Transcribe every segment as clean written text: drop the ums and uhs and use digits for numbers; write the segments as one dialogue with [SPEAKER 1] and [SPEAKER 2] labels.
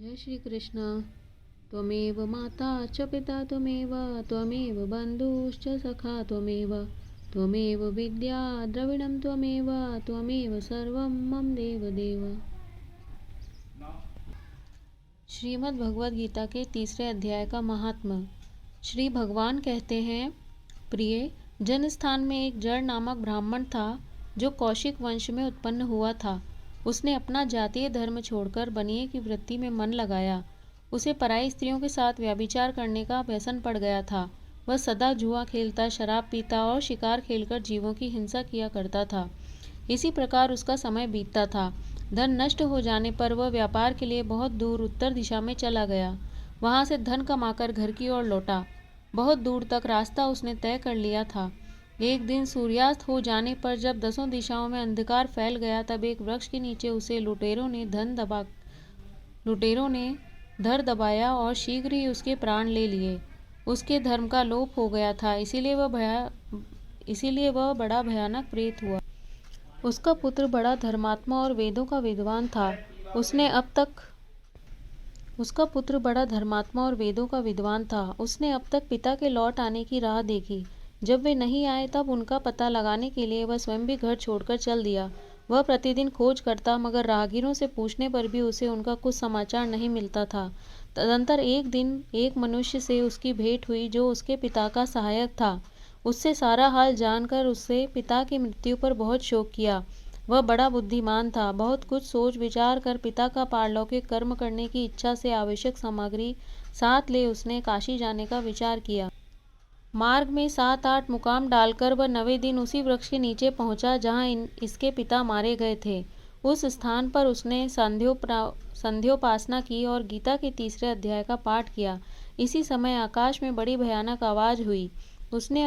[SPEAKER 1] जय श्री कृष्ण। त्वमेव माता च पिता त्वमेव बन्धुश्च सखा त्वमेव विद्या द्रविणं त्वमेव सर्वं मम देव। श्रीमद् भगवद गीता के तीसरे अध्याय का महात्म्य। श्री भगवान कहते हैं, प्रिय, जनस्थान में एक जड़ नामक ब्राह्मण था जो कौशिक वंश में उत्पन्न हुआ था। उसने अपना जातीय धर्म छोड़कर बनिए की वृत्ति में मन लगाया। उसे पराई स्त्रियों के साथ व्यभिचार करने का व्यसन पड़ गया था। वह सदा जुआ खेलता, शराब पीता और शिकार खेलकर जीवों की हिंसा किया करता था। इसी प्रकार उसका समय बीतता था। धन नष्ट हो जाने पर वह व्यापार के लिए बहुत दूर उत्तर दिशा में चला गया। वहां से धन कमाकर घर की ओर लौटा। बहुत दूर तक रास्ता उसने तय कर लिया था। एक दिन सूर्यास्त हो जाने पर जब दसों दिशाओं में अंधकार फैल गया, तब एक वृक्ष के नीचे उसे लुटेरों ने धर दबाया और शीघ्र ही उसके प्राण ले लिए। उसके धर्म का लोप हो गया था, इसीलिए वह बड़ा भयानक प्रेत हुआ। उसका पुत्र बड़ा धर्मात्मा और वेदों का विद्वान था। उसने अब तक पिता के लौट आने की राह देखी। जब वे नहीं आए तब उनका पता लगाने के लिए वह स्वयं भी घर छोड़कर चल दिया। वह प्रतिदिन खोज करता, मगर राहगीरों से पूछने पर भी उसे उनका कुछ समाचार नहीं मिलता था। तदंतर एक दिन एक मनुष्य से उसकी भेंट हुई जो उसके पिता का सहायक था। उससे सारा हाल जानकर उससे पिता की मृत्यु पर बहुत शोक किया। वह बड़ा बुद्धिमान था। बहुत कुछ सोच विचार कर पिता का पारलौकिक कर्म करने की इच्छा से आवश्यक सामग्री साथ ले उसने काशी जाने का विचार किया। मार्ग में 7-8 मुकाम डालकर वह 9वें दिन उसी वृक्ष के नीचे पहुंचा जहां इसके पिता मारे गए थे। उस स्थान पर उसने संध्योपासना की और गीता के तीसरे अध्याय का पाठ किया। इसी समय आकाश में बड़ी भयानक आवाज हुई। उसने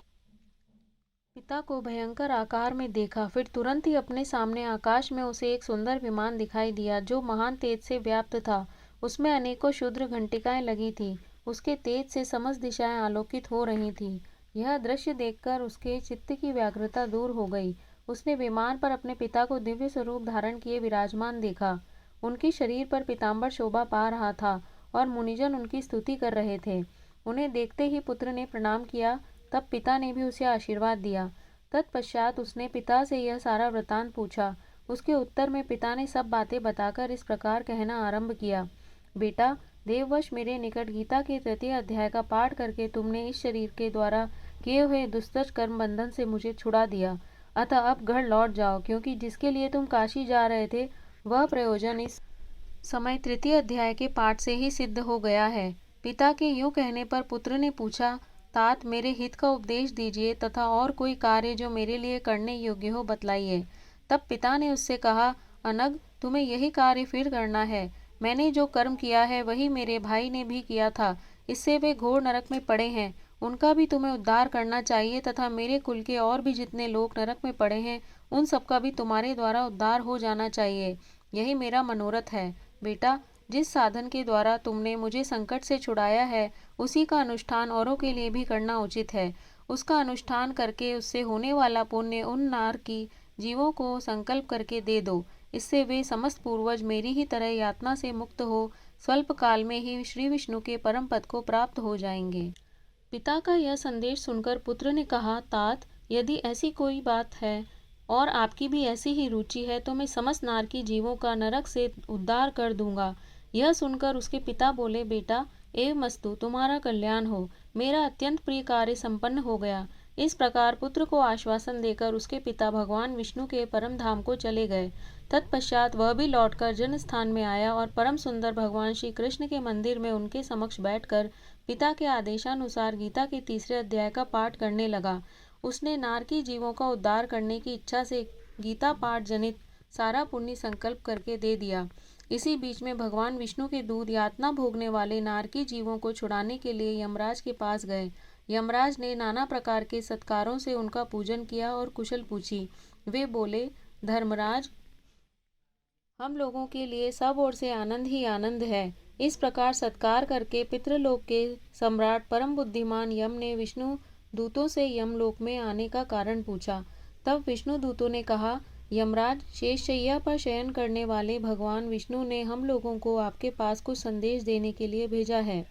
[SPEAKER 1] पिता को भयंकर आकार में देखा। फिर तुरंत ही अपने सामने आकाश में उसे एक सुंदर विमान दिखाई दिया जो महान तेज से व्याप्त था। उसमें अनेकों क्षुद्र घंटिकाएं लगी थीं। उसके तेज से समस्त दिशाएं आलोकित हो रही थीं। यह दृश्य देखकर उसके चित्त की व्याकुलता दूर हो गई। उसने विमान पर अपने पिता को दिव्य स्वरूप धारण किए विराजमान देखा। उनके शरीर पर पीताम्बर शोभा पा रहा था और मुनिजन उनकी स्तुति कर रहे थे। उन्हें देखते ही पुत्र ने प्रणाम किया। तब पिता ने भी उसे आशीर्वाद दिया। तत्पश्चात उसने पिता से यह सारा वृतांत पूछा। उसके उत्तर में पिता ने सब बातें बताकर इस प्रकार कहना आरंभ किया, बेटा, देववश मेरे निकट गीता के तृतीय अध्याय का पाठ करके तुमने इस शरीर के द्वारा किए हुए दुस्तर कर्म बंधन से मुझे छुड़ा दिया। अतः अब घर लौट जाओ, क्योंकि जिसके लिए तुम काशी जा रहे थे वह प्रयोजन इस समय तृतीय अध्याय के पाठ से ही सिद्ध हो गया है। पिता के यूं कहने पर पुत्र ने पूछा, तात, मेरे हित का उपदेश दीजिए तथा और कोई कार्य जो मेरे लिए करने योग्य हो बतलाइए। तब पिता ने उससे कहा, अनग, तुम्हें यही कार्य फिर करना है। मैंने जो कर्म किया है वही मेरे भाई ने भी किया था। इससे वे घोर नरक में पड़े हैं। उनका भी तुम्हें उद्धार करना चाहिए तथा मेरे कुल के और भी जितने लोग नरक में पड़े हैं उन सबका भी तुम्हारे द्वारा उद्धार हो जाना चाहिए। यही मेरा मनोरथ है। बेटा, जिस साधन के द्वारा तुमने मुझे संकट से छुड़ाया है उसी का अनुष्ठान औरों के लिए भी करना उचित है। उसका अनुष्ठान करके उससे होने वाला पुण्य उन नार की जीवों को संकल्प करके दे दो। इससे वे समस्त पूर्वज मेरी ही तरह यातना से मुक्त हो स्वल्प काल में ही श्री विष्णु के परम पद को प्राप्त हो जाएंगे। पिता का यह संदेश सुनकर पुत्र ने कहा, तात, यदि ऐसी कोई बात है और आपकी भी ऐसी ही रुचि है तो मैं समस्त नारकी जीवों का नरक से उद्धार कर दूंगा। यह सुनकर उसके पिता बोले, बेटा, एवमस्तु, तुम्हारा कल्याण हो। मेरा अत्यंत प्रिय कार्य संपन्न हो गया। इस प्रकार पुत्र को आश्वासन देकर उसके पिता भगवान विष्णु के परम धाम को चले गए। तत्पश्चात वह भी लौटकर जनस्थान में आया और परम सुंदर भगवान श्री कृष्ण के मंदिर में उनके समक्ष बैठकर पिता के आदेशानुसार गीता के तीसरे अध्याय का पाठ करने लगा। उसने नारकी जीवों का उद्धार करने की इच्छा से गीता पाठ जनित सारा पुण्य संकल्प करके दे दिया। इसी बीच में भगवान विष्णु के दूत यातना भोगने वाले नारकी जीवों को छुड़ाने के लिए यमराज के पास गए। यमराज ने नाना प्रकार के सत्कारों से उनका पूजन किया और कुशल पूछी। वे बोले, धर्मराज, हम लोगों के लिए सब ओर से आनंद ही आनंद है। इस प्रकार सत्कार करके पितृलोक के सम्राट परम बुद्धिमान यम ने विष्णु दूतों से यमलोक में आने का कारण पूछा। तब विष्णु दूतों ने कहा, यमराज, शेषशैया पर शयन करने वाले भगवान विष्णु ने हम लोगों को आपके पास कुछ संदेश देने के लिए भेजा है।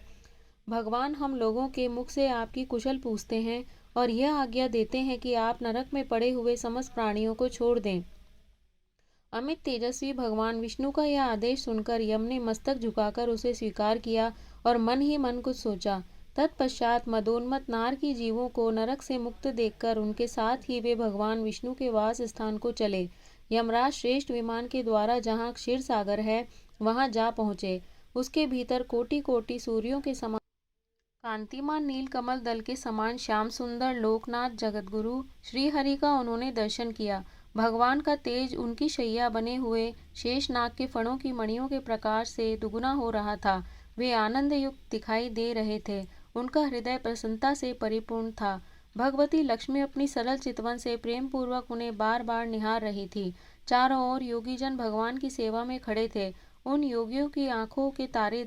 [SPEAKER 1] भगवान हम लोगों के मुख से आपकी कुशल पूछते हैं और यह आज्ञा देते हैं कि आप नरक में पड़े हुए समस्त प्राणियों को छोड़ दें। अमित तेजस्वी भगवान विष्णु का यह आदेश सुनकर यम ने मस्तक झुकाकर उसे स्वीकार किया और मन ही मन कुछ सोचा। तत्पश्चात मदोन्मत्त नार की जीवों को नरक से मुक्त देखकर उनके साथ ही वे भगवान विष्णु के वास स्थान को चले। यमराज श्रेष्ठ विमान के द्वारा जहाँ क्षीर सागर है वहां जा पहुँचे। उसके भीतर कोटि कोटि सूर्यों के समान कांतिमान नीलकमल दल के समान श्याम सुंदर लोकनाथ जगतगुरु श्री हरि का उन्होंने दर्शन किया। भगवान का तेज उनकी शैया बने हुए शेषनाग के फणों की मणियों के प्रकाश से दुगुना हो रहा था। वे आनंद युक्त दिखाई दे रहे थे। उनका हृदय प्रसन्नता से परिपूर्ण था। भगवती लक्ष्मी अपनी सरल चितवन से प्रेम पूर्वक उन्हें बार बार निहार रही थी। चारों ओर योगीजन भगवान की सेवा में खड़े थे। उन योगियों की आंखों के तारे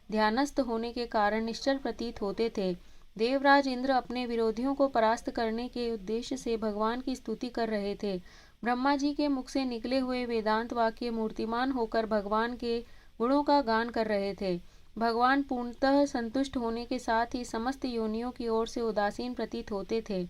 [SPEAKER 1] ध्यानस्थ होने के कारण निश्चल प्रतीत होते थे। देवराज इंद्र अपने विरोधियों को परास्त करने के उद्देश्य से भगवान की स्तुति कर रहे थे। ब्रह्मा जी के मुख से निकले हुए वेदांत वाक्य मूर्तिमान होकर भगवान के गुणों का गान कर रहे थे। भगवान पूर्णतः संतुष्ट होने के साथ ही समस्त योनियों की ओर से उदासीन प्रतीत होते थे।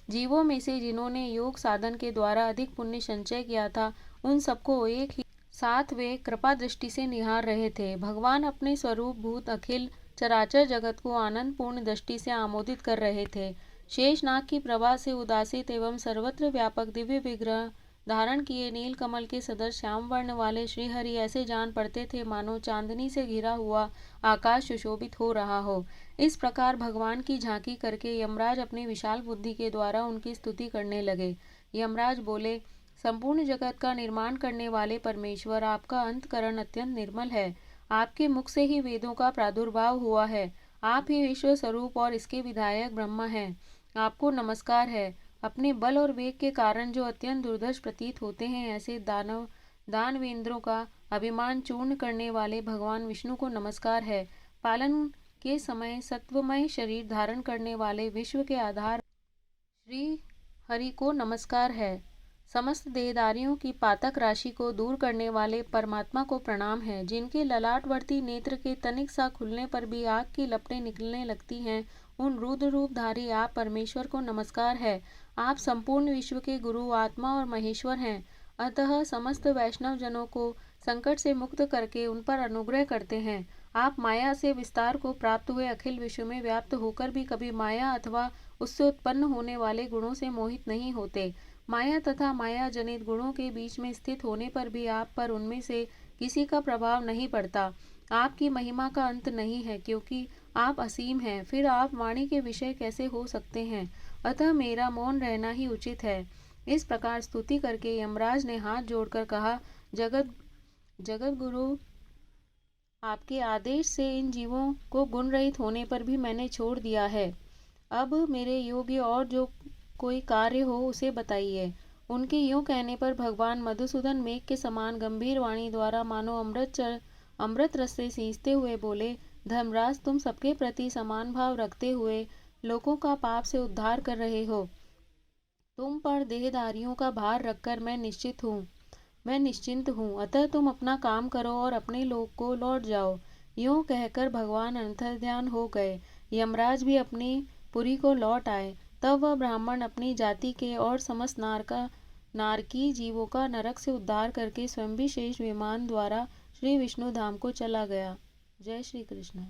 [SPEAKER 1] जीवों में से जिन्होंने योग साधन के द्वारा अधिक पुण्य संचय किया था, उन सबको एक ही साथ वे कृपा दृष्टि से निहार रहे थे। भगवान अपने स्वरूप भूत अखिल चराचर जगत को आनंद पूर्ण दृष्टि से आमोदित कर रहे थे। शेषनाग की प्रभा से उदासित एवं सर्वत्र व्यापक दिव्य विग्रह धारण किए नीलकमल के सदृश श्याम वर्ण वाले श्रीहरि ऐसे जान पड़ते थे मानो चांदनी से घिरा हुआ आकाश सुशोभित हो रहा हो। इस प्रकार भगवान की झांकी करके यमराज अपनी विशाल बुद्धि के द्वारा उनकी स्तुति करने लगे। यमराज बोले, संपूर्ण जगत का निर्माण करने वाले परमेश्वर, आपका अंतकरण अत्यंत निर्मल है। आपके मुख से ही वेदों का प्रादुर्भाव हुआ है। आप ही विश्व स्वरूप और इसके विधायक ब्रह्मा हैं। आपको नमस्कार है। अपने बल और वेग के कारण जो अत्यंत दुर्धर्ष प्रतीत होते हैं, ऐसे दानवेंद्रों का अभिमान चूर्ण करने वाले भगवान विष्णु को नमस्कार है। पालन के समय सत्वमय शरीर धारण करने वाले विश्व के आधार श्री हरि को नमस्कार है। समस्त देहधारियों की पातक राशि को दूर करने वाले परमात्मा को प्रणाम है। जिनके ललाटवर्ती नेत्र के तनिक सा खुलने पर भी आग की लपटें निकलने लगती हैं, उन रुद्र रूपधारी आप परमेश्वर को नमस्कार है। आप संपूर्ण विश्व के गुरु, आत्मा और महेश्वर हैं। अतः समस्त वैष्णव जनों को संकट से मुक्त करके उन पर अनुग्रह करते हैं। आप माया से विस्तार को प्राप्त हुए अखिल विश्व में व्याप्त होकर भी कभी माया अथवा उससे उत्पन्न होने वाले गुणों से मोहित नहीं होते। माया तथा माया जनित गुणों के बीच में स्थित होने पर भी आप पर उनमें से किसी का प्रभाव नहीं पड़ता। आपकी महिमा का अंत नहीं है, क्योंकि आप असीम हैं। फिर आप वाणी के विषय कैसे हो सकते हैं? अतः मेरा मौन रहना ही उचित है। इस प्रकार स्तुति करके यमराज ने हाथ जोड़कर कहा, जगत गुरु, आपके आदेश से इन जीवों को गुण रहित होने पर भी मैंने छोड़ दिया है। अब मेरे योग्य और जो कोई कार्य हो उसे बताइए। उनके यूं कहने पर भगवान मधुसूदन मेघ के समान गंभीर वाणी द्वारा मानो अमृत रस से सींचते हुए बोले, धर्मराज, तुम सबके प्रति समान भाव रखते हुए लोगों का पाप से उद्धार कर रहे हो। तुम पर देहधारियों का भार रखकर मैं निश्चिंत हूँ। अतः तुम अपना काम करो और अपने लोक को लौट जाओ। यूं कहकर भगवान अंतर्ध्यान हो गए। यमराज भी अपनी पुरी को लौट आए। तब वह ब्राह्मण अपनी जाति के और समस्त नारकी जीवों का नरक से उद्धार करके स्वयं भी शेष विमान द्वारा श्री विष्णु धाम को चला गया। जय श्री कृष्ण।